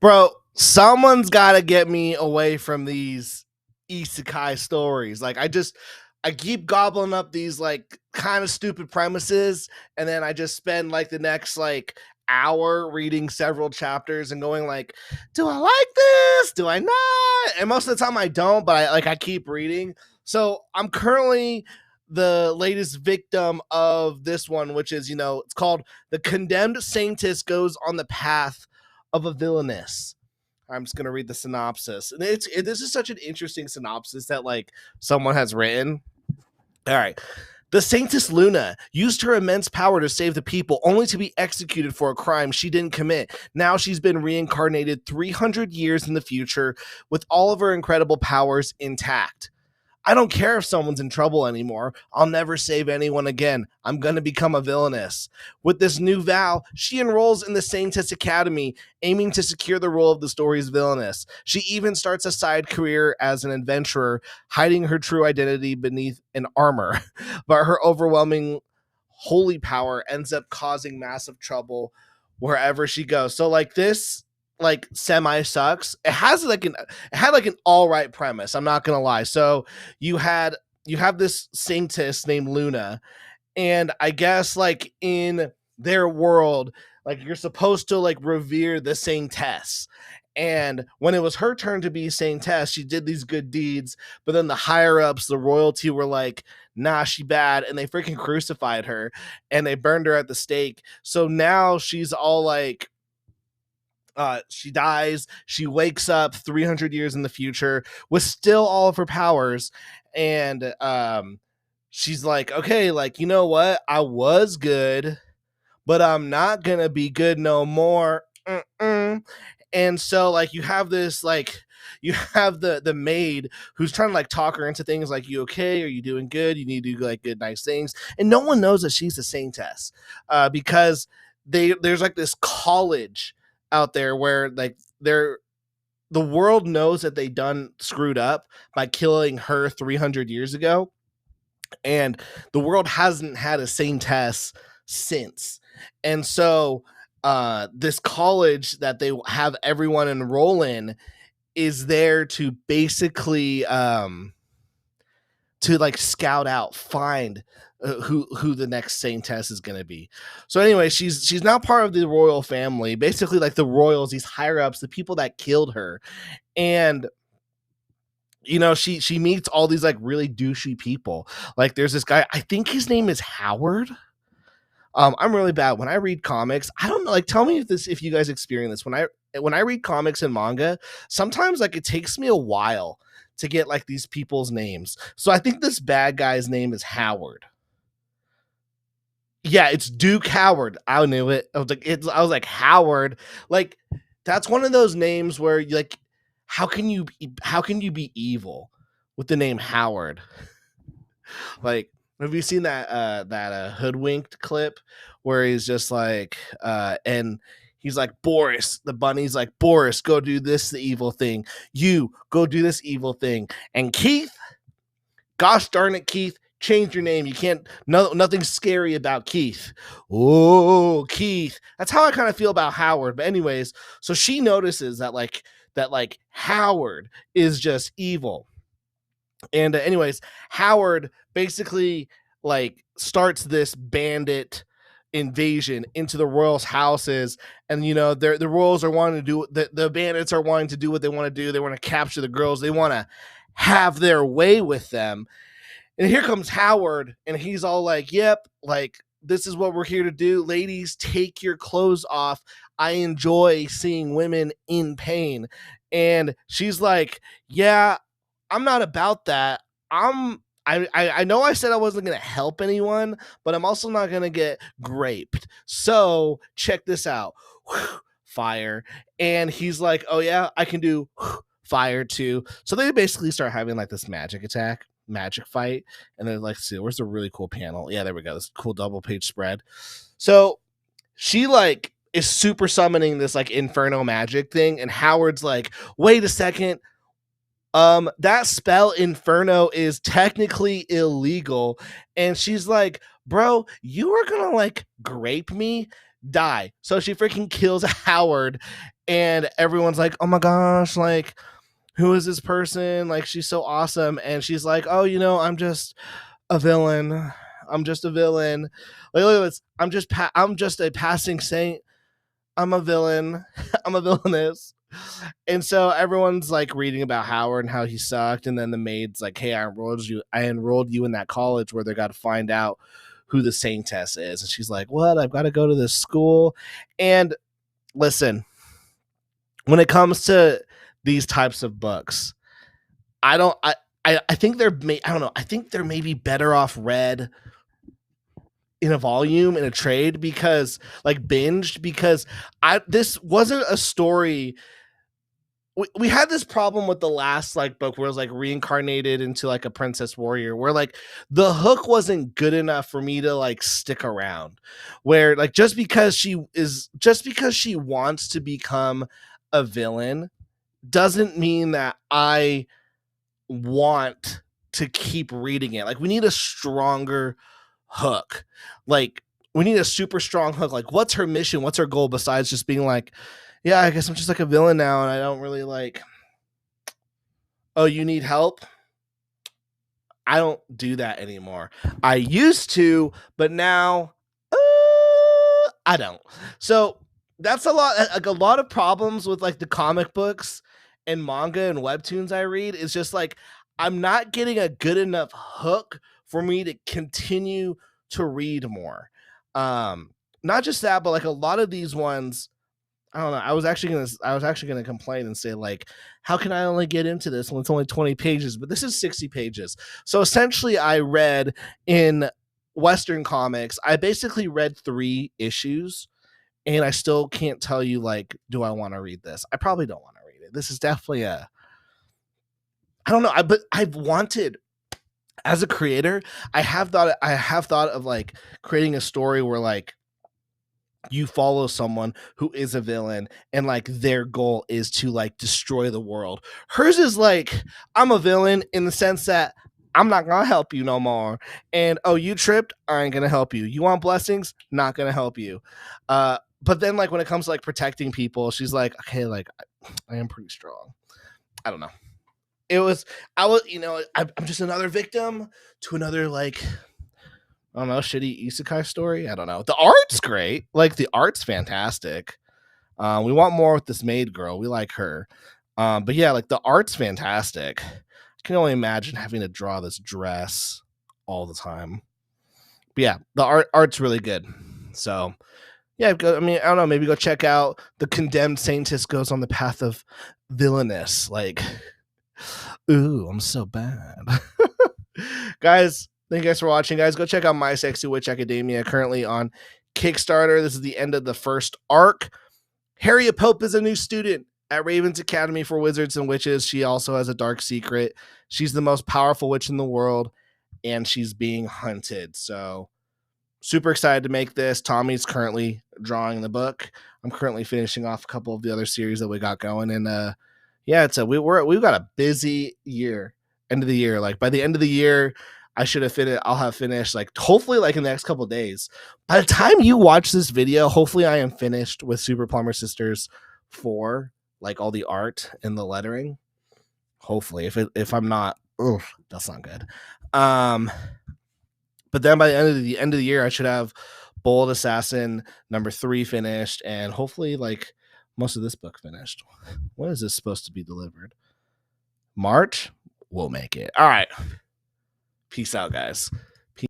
Bro, someone's got to get me away from these isekai stories. Like I keep gobbling up these like kind of stupid premises, and then I just spend like the next like hour reading several chapters and going like, do I like this? Do I not? And most of the time I don't, but I keep reading. So I'm currently the latest victim of this one, which is, it's called The Condemned Saintess Goes on the Path of a Villainess. I'm just gonna read the synopsis, and this is such an interesting synopsis that like someone has written. All right. The Saintess Luna used her immense power to save the people, only to be executed for a crime she didn't commit. Now she's been reincarnated 300 years in the future with all of her incredible powers intact. I don't care if someone's in trouble anymore. I'll never save anyone again. I'm going to become a villainess. With this new vow, she enrolls in the Saintess Academy, aiming to secure the role of the story's villainess. She even starts a side career as an adventurer, hiding her true identity beneath an armor. But her overwhelming holy power ends up causing massive trouble wherever she goes. So like this like semi sucks. It had like an all right premise. I'm not gonna lie. So you have this saintess named Luna, and I guess like in their world, like you're supposed to like revere the saintess. And when it was her turn to be saintess, she did these good deeds, but then the higher ups, the royalty, were like, nah, she bad, and they freaking crucified her and they burned her at the stake. So now she's all like she dies. She wakes up 300 years in the future with still all of her powers, and she's like, okay, like you know what? I was good, but I'm not gonna be good no more. Mm-mm. And so like you have this like you have the maid who's trying to like talk her into things like, you okay, are you doing good, you need to do like good nice things, and no one knows that she's a saintess, because there's like this college out there where like the world knows that they done screwed up by killing her 300 years ago, and the world hasn't had a saintess since. And so this college that they have everyone enroll in is there to basically to like scout out, find who the next saintess is going to be. So anyway, she's now part of the royal family, basically like the royals, these higher ups, the people that killed her. And she meets all these like really douchey people. Like there's this guy, I think his name is Howard. I'm really bad when I read comics. I don't know, like tell me if you guys experience this. When I read comics and manga, sometimes like it takes me a while to get like these people's names. So I think this bad guy's name is Howard. Yeah, it's Duke Howard. I knew it. I was like Howard. Like that's one of those names where you like, how can you be evil with the name Howard? Like, have you seen that hoodwinked clip where he's just like and he's like, Boris, the bunny's like, Boris, go do this the evil thing. You go do this evil thing. And Keith, gosh darn it, Keith, change your name. You can't, nothing scary about Keith. Oh, Keith. That's how I kind of feel about Howard. But anyways, so she notices that Howard is just evil. And anyways, Howard basically like starts this bandit invasion into the royals' houses, and the royals are wanting to do the bandits are wanting to do what they want to do. They want to capture the girls. They want to have their way with them. And here comes Howard, and he's all like, yep, like this is what we're here to do. Ladies, take your clothes off. I enjoy seeing women in pain. And she's like, yeah, I'm not about that. I know I said I wasn't gonna help anyone, but I'm also not gonna get graped. So check this out. Fire. And he's like, oh yeah, I can do fire too. So they basically start having like this magic fight, and they're like, see, where's the really cool panel? Yeah, there we go. This cool double page spread. So she like is super summoning this like inferno magic thing, and Howard's like, wait a second, that spell Inferno is technically illegal. And she's like, bro, you are gonna like grape me, die. So she freaking kills Howard, and everyone's like, oh my gosh, like, who is this person? Like, she's so awesome. And she's like, oh, I'm just a villain. I'm just a villain. Like, look at this. I'm just a passing saint. I'm a villain. I'm a villainess. And so everyone's like reading about Howard and how he sucked. And then the maid's like, hey, I enrolled you in that college where they got to find out who the saintess is. And she's like, what? I've got to go to this school. And listen, when it comes to these types of books, I think I don't know. I think they're maybe better off read in a volume, in a trade, because like binged, because this wasn't a story. We had this problem with the last like book where it was like reincarnated into like a princess warrior, where like the hook wasn't good enough for me to like stick around, where like just because she wants to become a villain doesn't mean that I want to keep reading it. Like, we need a stronger hook. Like, we need a super strong hook. Like, what's her mission? What's her goal besides just being like, yeah, I guess I'm just like a villain now, and I don't really like, oh, you need help? I don't do that anymore. I used to, but now I don't. So that's a lot of problems with like the comic books and manga and webtoons I read. Is just like, I'm not getting a good enough hook for me to continue to read more. Not just that, but like a lot of these ones, I don't know. I was actually gonna complain and say like, how can I only get into this when it's only 20 pages? But this is 60 pages. So essentially, I read in Western comics, I basically read 3 issues, and I still can't tell you like, do I want to read this? I probably don't want to read it. This is definitely I don't know. But I've wanted, as a creator, I have thought of like creating a story where like you follow someone who is a villain and like their goal is to like destroy the world. Hers is like, I'm a villain in the sense that I'm not gonna help you no more. And oh, you tripped, I ain't gonna help you. You want blessings? Not gonna help you. But then like when it comes to like protecting people, she's like, okay, like I am pretty strong. I don't know. I'm just another victim to another like, I don't know, shitty isekai story. I don't know. The art's great. Like, the art's fantastic. We want more with this maid girl. We like her. But yeah, like the art's fantastic. I can only imagine having to draw this dress all the time. But yeah, the art's really good. So yeah, I don't know, maybe go check out The Condemned Saintess Goes on the Path of Villainous. Like, ooh, I'm so bad. Guys, thank you guys for watching. Guys, go check out My Sexy Witch Academia, currently on Kickstarter. This is the end of the first arc. Harriet Pope is a new student at Raven's Academy for Wizards and Witches. She also has a dark secret. She's the most powerful witch in the world, and she's being hunted. So super excited to make this. Tommy's currently drawing the book. I'm currently finishing off a couple of the other series that we got going. And yeah, we've got a busy year. End of the year. Like, by the end of the year, I'll have finished, like, hopefully like in the next couple of days. By the time you watch this video, hopefully I am finished with Super Plumber Sisters 4, like all the art and the lettering. Hopefully, if I'm not, that's not good. But then by the end of the year, I should have Bold Assassin #3 finished, and hopefully like most of this book finished. When is this supposed to be delivered? March? We'll make it. All right. Peace out, guys.